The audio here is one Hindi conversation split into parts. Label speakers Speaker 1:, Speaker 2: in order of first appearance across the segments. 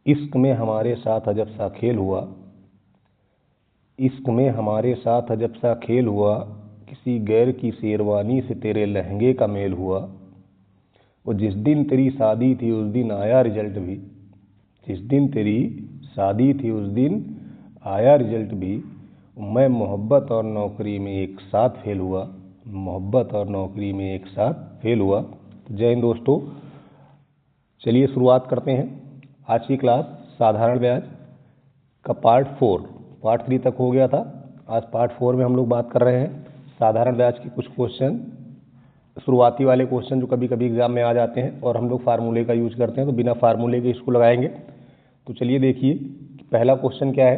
Speaker 1: इश्क में हमारे साथ अजब सा खेल हुआ, इश्क में हमारे साथ अजब सा खेल हुआ, किसी गैर की शेरवानी से तेरे लहंगे का मेल हुआ। वो जिस दिन तेरी शादी थी उस दिन आया रिजल्ट भी, जिस दिन तेरी शादी थी उस दिन आया रिजल्ट भी। मैं मोहब्बत और नौकरी में एक साथ फेल हुआ, मोहब्बत और नौकरी में एक साथ फेल हुआ। जय हिंद दोस्तों, चलिए शुरुआत करते हैं। आज की क्लास साधारण ब्याज का पार्ट 4, पार्ट 3 तक हो गया था। आज पार्ट 4 में हम लोग बात कर रहे हैं साधारण ब्याज के कुछ क्वेश्चन, शुरुआती वाले क्वेश्चन जो कभी कभी एग्जाम में आ जाते हैं और हम लोग फार्मूले का यूज करते हैं, तो बिना फार्मूले के इसको लगाएंगे। तो चलिए देखिए कि पहला क्वेश्चन क्या है।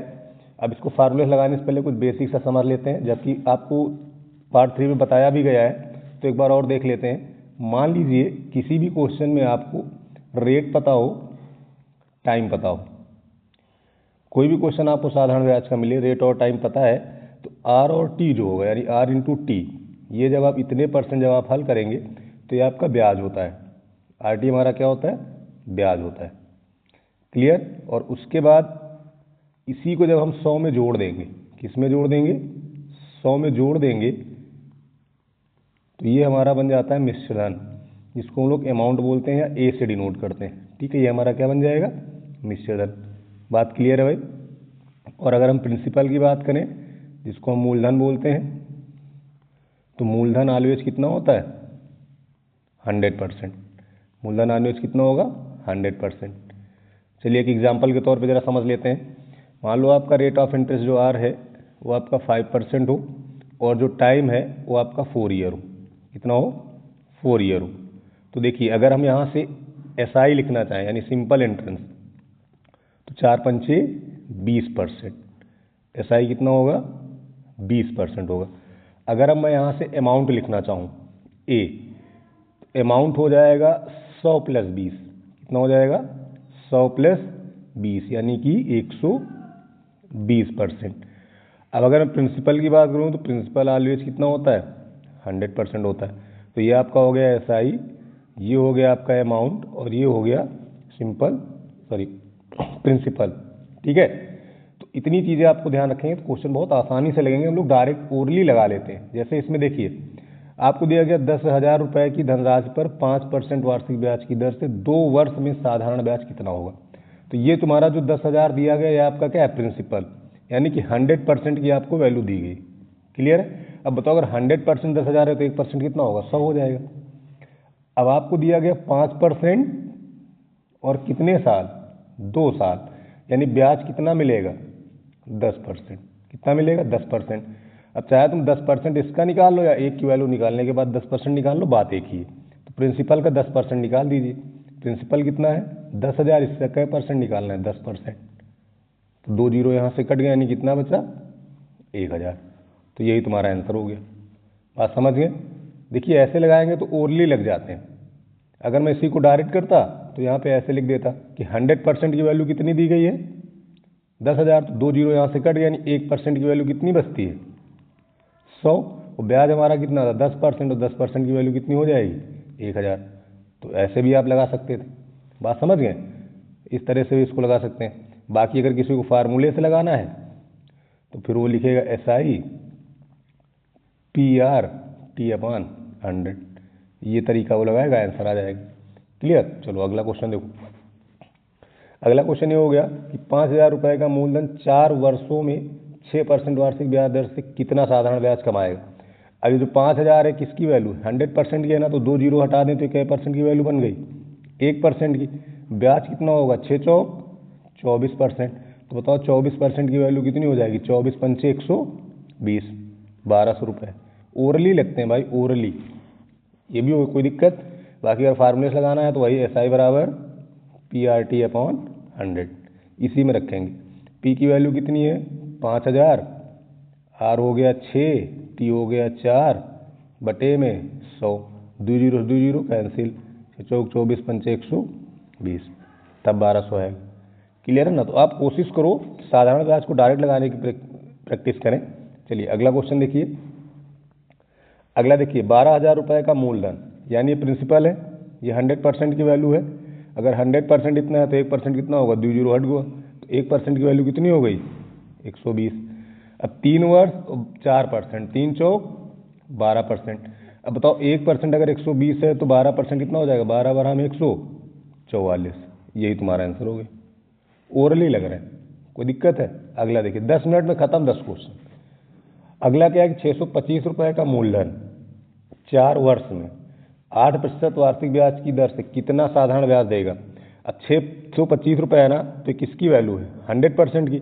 Speaker 1: अब इसको फार्मूले लगाने से पहले कुछ बेसिक सा समझ लेते हैं, जबकि आपको पार्ट 3 में बताया भी गया है, तो एक बार और देख लेते हैं। मान लीजिए किसी भी क्वेश्चन में आपको रेट पता हो, टाइम पता हो, कोई भी क्वेश्चन आपको साधारण ब्याज का मिले, रेट और टाइम पता है, तो आर और टी जो होगा यानी आर इंटू टी, ये जब आप इतने % जब आप हल करेंगे तो ये आपका ब्याज होता है। आर टी हमारा क्या होता है? ब्याज होता है। क्लियर? और उसके बाद इसी को जब हम 100 में जोड़ देंगे, किस में जोड़ देंगे? 100 में जोड़ देंगे, तो ये हमारा बन जाता है मिश्रण, जिसको हम लोग अमाउंट बोलते हैं या ए से डिनोट करते हैं। ठीक है, ये हमारा क्या बन जाएगा? मिश्रण। बात क्लियर है भाई? और अगर हम प्रिंसिपल की बात करें, जिसको हम मूलधन बोलते हैं, तो मूलधन ऑलवेज कितना होता है? 100%। मूलधन ऑलवेज कितना होगा? 100%। चलिए एक एग्जाम्पल के तौर पे ज़रा समझ लेते हैं। मान लो आपका रेट ऑफ इंटरेस्ट जो आर है वो आपका 5% हो, और जो टाइम है वो आपका 4 ईयर हो। कितना हो? 4 ईयर हो। तो देखिए, अगर हम यहाँ से SI लिखना चाहें यानी सिंपल एंट्रेंस, तो 4 पंचे 20%। SI कितना होगा? 20% होगा। अगर अब मैं यहाँ से अमाउंट लिखना चाहूँ A, तो अमाउंट हो जाएगा 100 + 20। कितना हो जाएगा? 100 + 20 यानी कि 120%। अब अगर मैं प्रिंसिपल की बात करूँ तो प्रिंसिपल ऑलवेज कितना होता है? 100% होता है। तो ये आपका हो गया SI, ये हो गया आपका अमाउंट, और ये हो गया प्रिंसिपल। ठीक है, तो इतनी चीज़ें आपको ध्यान रखेंगे तो क्वेश्चन बहुत आसानी से लगेंगे। हम लोग डायरेक्ट ओरली लगा लेते हैं। जैसे इसमें देखिए, आपको दिया गया 10,000 रुपये की धनराशि पर 5% वार्षिक ब्याज की दर से 2 वर्ष में साधारण ब्याज कितना होगा। तो ये तुम्हारा जो 10,000 दिया गया, ये आपका क्या है? प्रिंसिपल, यानी कि 100% की आपको वैल्यू दी गई। क्लियर है? अब बताओ, अगर 100% 10,000 है तो 1% कितना होगा? 100 हो जाएगा। अब आपको दिया गया 5% और कितने साल? 2 साल, यानी ब्याज कितना मिलेगा? 10%। कितना मिलेगा? 10%। अब चाहे तुम 10% इसका निकाल लो या एक की वैल्यू निकालने के बाद 10% निकाल लो, बात एक ही है। तो प्रिंसिपल का 10% निकाल दीजिए। प्रिंसिपल कितना है? 10,000, इससे क्या % निकालना है? 10%। तो 2 जीरो यहाँ से कट गया, यानी कितना बचा? 1,000। तो यही तुम्हारा आंसर हो गया। बात समझ गए? देखिए, ऐसे लगाएंगे तो ओरली लग जाते हैं। अगर मैं इसी को डायरेक्ट करता तो यहाँ पे ऐसे लिख देता कि 100% की वैल्यू कितनी दी गई है? 10,000। तो 2 जीरो यहाँ से कट गया, यानी 1% की वैल्यू कितनी बचती है? 100। और ब्याज हमारा कितना था? 10%, और 10% की वैल्यू कितनी हो जाएगी? 1,000। तो ऐसे भी आप लगा सकते थे। बात समझ गए? इस तरह से भी इसको लगा सकते हैं। बाकी अगर किसी को फार्मूले से लगाना है तो फिर वो लिखेगा SI PR T/100। ये तरीका वो लगाएगा, आंसर आ जाएगा। क्लियर? चलो अगला क्वेश्चन देखो। अगला क्वेश्चन ये हो गया कि 5,000 रुपये का मूलधन 4 वर्षों में 6% वार्षिक ब्याज दर से कितना साधारण ब्याज कमाएगा। अभी जो 5,000 है, किसकी वैल्यू? 100% की है ना, तो 2 जीरो हटा दें तो क्या % की वैल्यू बन गई? 1% की। ब्याज कितना होगा? 6 चौक 24%। तो बताओ 24% की वैल्यू कितनी हो जाएगी? 24 पंचे 120, 1,200 रुपये। ओरली लगते हैं भाई, ओरली, ये भी हो कोई दिक्कत। बाकी अगर फार्मूले से लगाना है तो वही SI बराबर PRT/100, इसी में रखेंगे। P की वैल्यू कितनी है? 5,000, R हो गया 6, T हो गया 4 बटे में 100। 2 जीरो कैंसिल, 6 चौक 24 पंचे 120, तब 1,200 है। क्लियर है ना? तो आप कोशिश करो साधारण ब्याज को डायरेक्ट लगाने की प्रैक्टिस करें। चलिए अगला क्वेश्चन देखिए। अगला देखिए, 12,000 रुपये का मूलधन, यानी ये प्रिंसिपल है, ये 100% की वैल्यू है। अगर 100% इतना है तो 1% कितना होगा, 2 जीरो हट गया, तो 1% की वैल्यू कितनी हो गई, 120। अब 3 वर्ष 4%, 3 चौक 12%। अब बताओ 1% अगर 120 है तो 12% कितना हो जाएगा, 12 12 में 144। यही तुम्हारा आंसर हो गया। ओरली लग रहा है, कोई दिक्कत है? अगला देखिए, 10 मिनट में खत्म 10 क्वेश्चन। अगला क्या है कि 625 रुपये का मूलधन 4 वर्ष में 8% वार्षिक ब्याज की दर से कितना साधारण ब्याज देगा। अब 625 रुपये है ना, तो किसकी वैल्यू है, 100% की,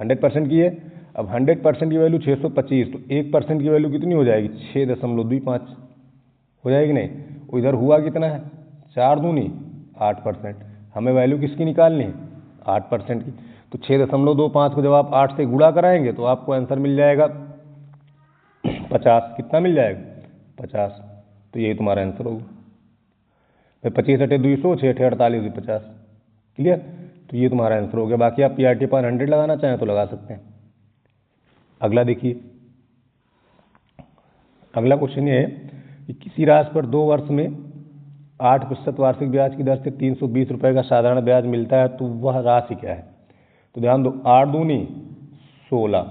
Speaker 1: 100% की है। अब 100% की वैल्यू 625, तो 1% की वैल्यू कितनी हो जाएगी, 6.25 हो जाएगी नहीं। इधर हुआ कितना है, 4 दूनी 8%। हमें वैल्यू किसकी निकालनी है, 8% की। तो 6.25 को जब आप 8 से गुणा कराएंगे तो आपको आंसर मिल जाएगा 50। कितना मिल जाएगा, 50। तो यही तुम्हारा आंसर होगा भाई। 25 अठे 200, 6 अठे 48, 50। क्लियर? तो ये तुम्हारा आंसर हो गया। बाकी आप PRT पर 100 लगाना चाहें तो लगा सकते हैं। अगला देखिए, अगला क्वेश्चन ये है कि किसी राशि पर 2 वर्ष में 8% वार्षिक ब्याज की दर से 320 रुपये का साधारण ब्याज मिलता है, तो वह राशि क्या है। तो ध्यान दो, 8 दूनी 16,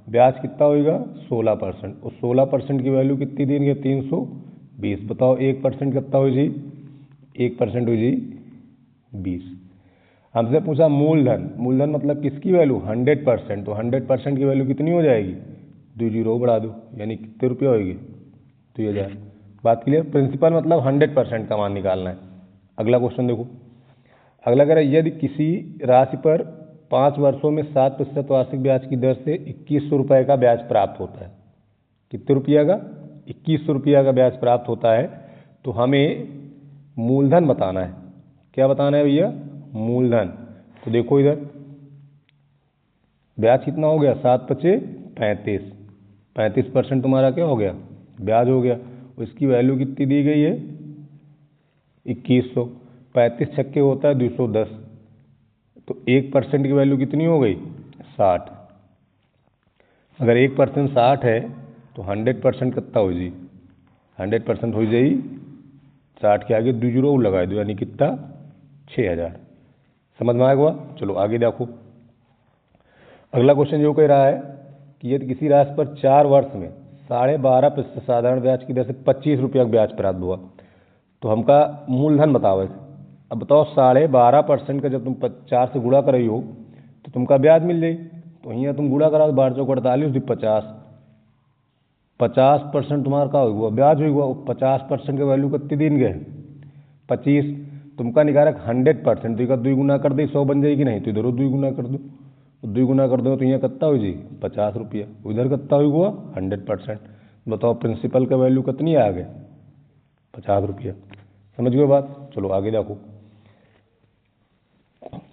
Speaker 1: ब्याज कितना होगा, 16%। और 16% की वैल्यू कितनी देंगे, 320। बताओ 1% कितना हो जी, 1% हो जी 20। हमसे पूछा मूलधन, मूलधन मतलब किसकी वैल्यू, 100%। तो 100% की वैल्यू कितनी हो जाएगी, 2 जीरो बढ़ा दो, यानी कितने रुपये होगी, 2000। बात क्लियर? प्रिंसिपल मतलब 100% का मान निकालना है। अगला क्वेश्चन देखो, अगला कह रहा है यदि किसी राशि पर 5 वर्षों में 7% वार्षिक ब्याज की दर से 2100 रुपये का ब्याज प्राप्त होता है। कितने रुपया का, 2100 रुपया का ब्याज प्राप्त होता है। तो हमें मूलधन बताना है। क्या बताना है भैया, मूलधन। तो देखो इधर ब्याज कितना हो गया, 7 पचे 35, 35% तुम्हारा क्या हो गया, ब्याज हो गया। उसकी वैल्यू कितनी दी गई है, 2100। 35 छक्के होता है 210, तो 1% की वैल्यू कितनी हो गई, 60। अगर 1% 60 है तो 100% कितना हो जी, 100% हो जाई 60 के आगे 2 जीरो लगा दो, यानी कितना, 6000। समझ में आएगा? चलो आगे देखो। अगला क्वेश्चन जो कह रहा है कि यदि किसी राशि पर 4 वर्ष में 12.5% साधारण ब्याज की दर से 25 रुपया का ब्याज प्राप्त हुआ, तो हमका मूलधन बताओ। अब बताओ 12.5% का जब तुम 4 से गुणा कर रही हो तो तुमका ब्याज मिल जाए। तो यहाँ तुम गुणा करा, 12 चौक 48, 50, 50% तुम्हारा का हुआ, ब्याज हुआ। 50% की वैल्यू कितनी दिन गए, 25। तुमका निकाला 100%, तो इधर 2 गुना कर दे 100 बन जाएगी, नहीं तो इधर 2 गुना कर दो, 2 गुना कर दो तो यहाँ कितना हो जी, 50 रुपया। उधर कितना हुआ, 100%। बताओ प्रिंसिपल का वैल्यू कितनी आ गई, 50 रुपया। समझ गए बात? चलो आगे देखो।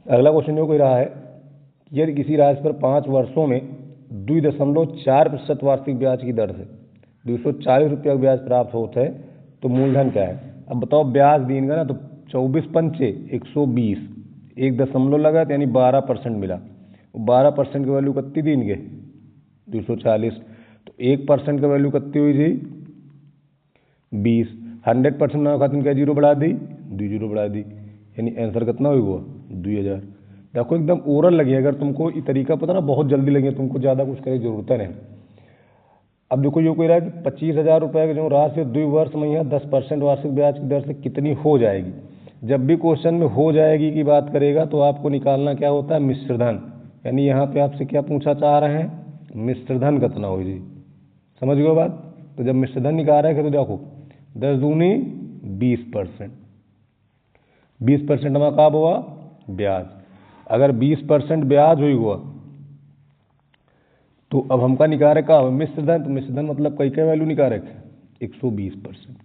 Speaker 1: अगला क्वेश्चन जो कह रहा है यदि किसी राशि पर 5 वर्षों में 2.4% वार्षिक ब्याज की दर से 240 रुपया का ब्याज प्राप्त होता है, तो मूलधन क्या है। अब बताओ ब्याज देंगे ना, तो 24 पंचे 120, 1 दशमलव लगा तो यानी 12% मिला। 12% की वैल्यू कितनी देंगे, 240। तो 1% की वैल्यू कितनी हुई जी, 20। 100% ना खातिर क्या जीरो बढ़ा दी, 2 जीरो बढ़ा दी, यानी आंसर कितना हुआ, 2000। देखो एकदम ओरल लगी, अगर तुमको ये तरीका पता ना बहुत जल्दी लगे, तुमको ज़्यादा कुछ करने की जरूरत नहीं। अब देखो ये कह रहा है कि 25,000 रुपये की जो राशि 2 वर्ष में यहाँ 10% वार्षिक ब्याज की दर से कितनी हो जाएगी। जब भी क्वेश्चन में हो जाएगी की बात करेगा तो आपको निकालना क्या होता है, मिश्रधन। यानी यहाँ पे आपसे क्या पूछा चाह रहे हैं, मिश्रधन कितना हो जी। समझ गए बात? तो जब मिश्रधन निकाल रहे हैं तो देखो 10 दूनी 20%, 20% हमारा कब हुआ, ब्याज। अगर 20% ब्याज हुआ तो अब हमका निकाले का मिश्रधन। तो मिश्रधन मतलब कई क्या वैल्यू निकाले, 120%।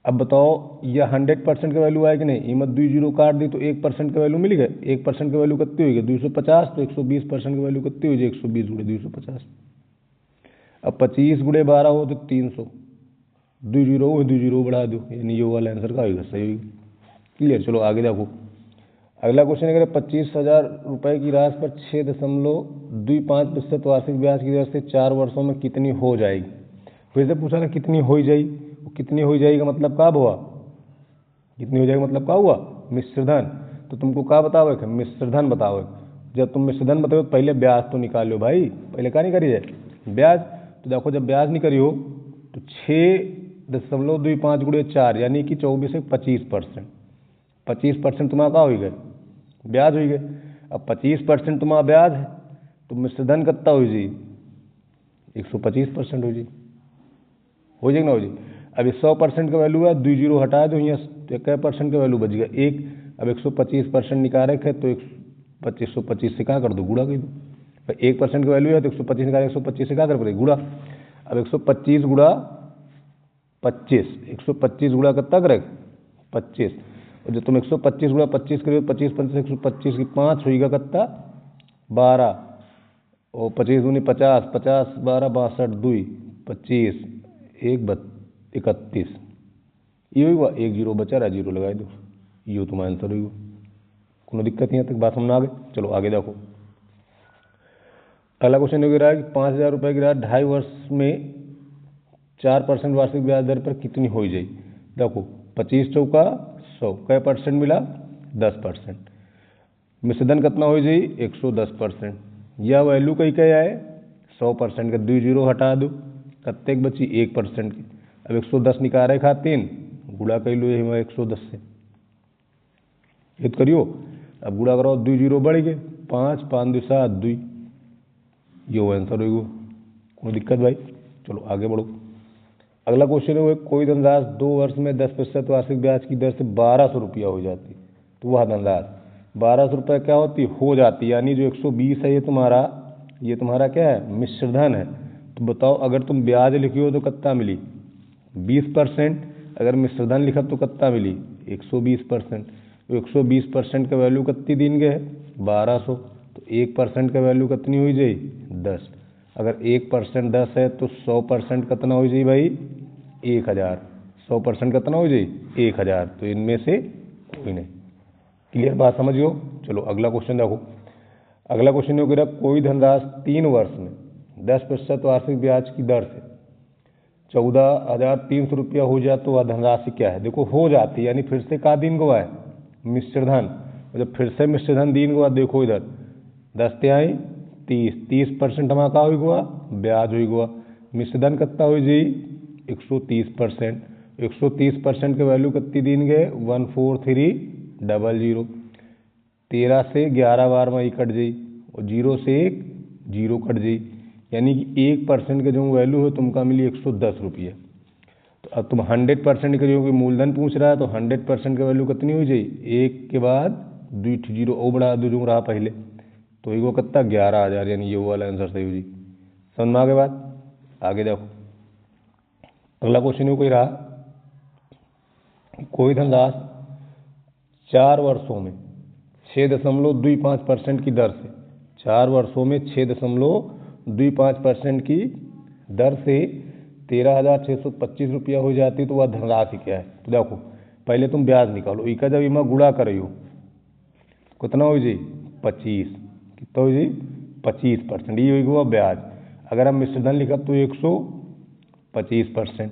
Speaker 1: अब बताओ यह 100% का वैल्यू है कि नहीं, ये मत 2 जीरो काट दी तो 1% का वैल्यू मिल गया। 1% की वैल्यू कितनी हुई, 250। तो 120% की वैल्यू कितनी हुई, 120 गुणे 250। अब 25 गुणे 12 हो तो 300, 2 जीरो हो 2 जीरो बढ़ा दो, यानी ये वाला आंसर का होगा, सही होगी। क्लियर? चलो आगे देखो। अगला क्वेश्चन अगर 25,000 रुपये की राशि पर 6.25% वार्षिक ब्याज की दर से 4 वर्षों में कितनी हो जाएगी। फिर से पूछा ना कितनी हो जाएगी, कितनी हो जाएगी मतलब कब हुआ, कितनी हो जाएगी मतलब क्या हुआ, मिश्रधन, तो तुमको क्या बताओ, मिश्रधन बताओ। जब तुम मिश्रधन बताओ तो पहले ब्याज तो निकालो भाई, पहले क्या नहीं करिए ब्याज। तो देखो जब ब्याज नहीं करियो तो 6.25 गुणे 4 यानी कि 24 से 25%। 25% तुम्हारा क्या हो गए, ब्याज हो गए। अब 25% तुम्हारा ब्याज है तो मिश्रधन कितना हो जी, 125% हो जी, हो जाएगा ना हो जी। अब 100% का वैल्यू है, 2 जीरो हटा दो यहाँ, तो क्या परसेंट का वैल्यू बच गया 1। अब 125% निकारक है तो 125 से क्या कर दो, गुणा कर दो। 1% का वैल्यू है तो 125 निकाले, 125 से क्या कर पड़ेगा, गुणा। अब 125 गुणा 25, 125 गुणा कितना करे 25। और जब तुम 125 गुणा 25 करो 25 25 125 की 5 होगा कितना 12, और 25 दूनी 50, 50 12 62 2 25 1 31, ये हुआ। एक जीरो बचा रहा, जीरो लगा दो, ये तुम्हारा आंसर हुआ। कोनो दिक्कत नहीं है तक बात समझ आ गई। चलो आगे देखो। अगला क्वेश्चन हो रहा है कि 5,000 रुपये की राशि 2.5 वर्ष में 4% वार्षिक ब्याज दर पर कितनी हो जाए। देखो 25 चौका 100, कै परसेंट मिला 10%। मिश्रधन कितना हो जाए 110%। यह वैल्यू कहीं क्या है 100% का, 2 जीरो हटा दो, कत्ते बची 1% की। अब 110 निकाले खातिर गुणा कर लो 110 से, करियो। अब गुणा करो 2 जीरो बढ़ गए, 5 5 2 7 2, ये आंसर होगा। कोई दिक्कत भाई। चलो आगे बढ़ो। अगला क्वेश्चन है कोई धनराशि 2 वर्ष में 10% वार्षिक ब्याज की दर से 1200 रुपया हो जाती, तो वह धनराशि 1200 रुपये क्या होती हो जाती, यानी जो 120 है ये तुम्हारा क्या है मिश्रधन है। तो बताओ अगर तुम ब्याज लिखी हो तो कितना मिली 20%, अगर मिश्रधन लिखा तो कितना मिली 120%। तो 120% का वैल्यू कितनी दिन गए 1200, तो 1% का वैल्यू कितनी हुई जाए 10। अगर 1% 10 है तो 100% कितना हो जाए भाई 1000। 100% कितना हो जाए 1000, तो इनमें से कोई नहीं। क्लियर बात समझियो। चलो अगला क्वेश्चन देखो। अगला क्वेश्चन हो गया कोई धनराशि 3 वर्ष में 10% वार्षिक ब्याज की दर से 14,300 रुपया हो जाए तो वह धनराशि क्या है। देखो हो जाती यानी फिर से का दिन गवा है मिश्रधन। जब फिर से मिश्रधन दिन गवा देखो इधर 10 तिहाई 30, 30% हमारा का हो गया ब्याज हो गया। मिश्रधन कितना हो जाए 130%। 130% के वैल्यू कितनी दिन गए 14300। 13 से 11 बार में कट जाई और 0 से 1 0 कट जाई, यानी कि 1% के जो वैल्यू है तुमका मिली 110 रुपये। तो अब तुम 100% के जो मूलधन पूछ रहा है तो 100% का वैल्यू कितनी हो जाए, एक के बाद 2 जीरो और बढ़ा दो जो रहा पहले, तो वो कितना 11,000, यानी ये वाला आंसर सही हो जी। समझ में आगे बात। आगे देखो अगला क्वेश्चन कोई रहा कोई धनराशि 4 वर्षों में 6.25% की दर से 4 वर्षों में 6.25% की दर से 13,625 रुपया हो जाती, तो वह धनराशि क्या है। तो देखो पहले तुम ब्याज निकालो, इका जब इमा गुणा करियो कितना हो जाए 25, कितना हो जाए 25%, ये होगा ब्याज। अगर हम मिश्रधन लिखा तो 125%,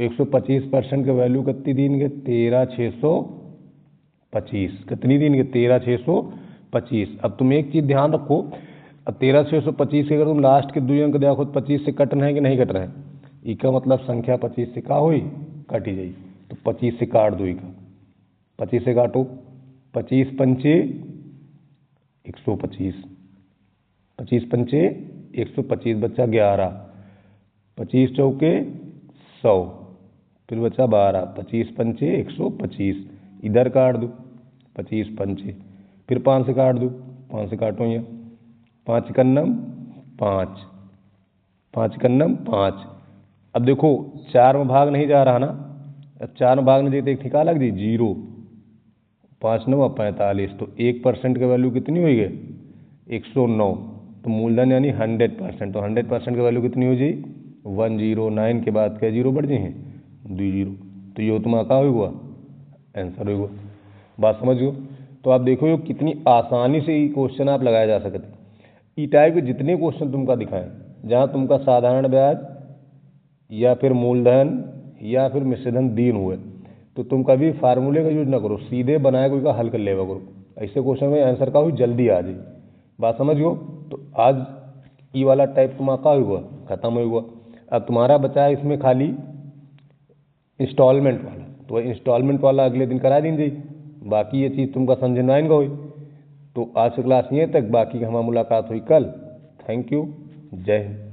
Speaker 1: 125% का वैल्यू कितनी दिन के 13,625, कितनी दिन के 13,625। अब तुम एक चीज़ ध्यान रखो, अब 13,625 के अगर तुम लास्ट के 2 अंक देखो 25 से कट रहे हैं कि नहीं कट रहे हैं, इसका मतलब संख्या 25 से का हुई कट ही जाई, तो 25 से काट दो, इका 25 से काटो, 25 पंचे 125, 25 पंचे 125 बच्चा 11, 25 चौके 100, फिर बचा 12, 25 पंचे 125, इधर काट दो 25 पंचे, फिर 5 से काट दो, 5 से काटो यहाँ, 5 कन्नम 5, 5 कन्नम 5। अब देखो 4 में भाग नहीं जा रहा ना, अब 4 में भाग नहीं देते एक ठिका लग जी 0, 5 9 45, तो 1% का वैल्यू कितनी हुई है 109, तो मूलधन यानी 100%, तो 100% का वैल्यू कितनी हो जाए 109 के बाद क्या जीरो बढ़ जाए 2 जीरो, तो ये तुम्हारा क्या होगा आंसर होगा। बात समझ गयो। तो आप देखो ये कितनी आसानी से ये क्वेश्चन आप लगाया जा सकते। ई टाइप के जितने क्वेश्चन तुमका दिखाएं जहाँ तुमका साधारण ब्याज या फिर मूलधन या फिर मिश्रधन दीन हुए, तो तुम कभी फार्मूले का यूज ना करो, सीधे बनाए कोई का हल कर लेवा करो। ऐसे क्वेश्चन में आंसर का हो जल्दी आ जाए, बात समझ गयो। तो आज ये वाला टाइप तुम्हारा का हुआ, खत्म हुआ। अब तुम्हारा बचा है इसमें खाली इंस्टॉलमेंट वाला, तो इंस्टॉलमेंट वाला अगले दिन करा देंगे। बाकी ये चीज़ तुमका समझना आएगा हुई। तो आज की क्लास ये तक, बाकी हमारी मुलाकात हुई कल। थैंक यू, जय हिंद।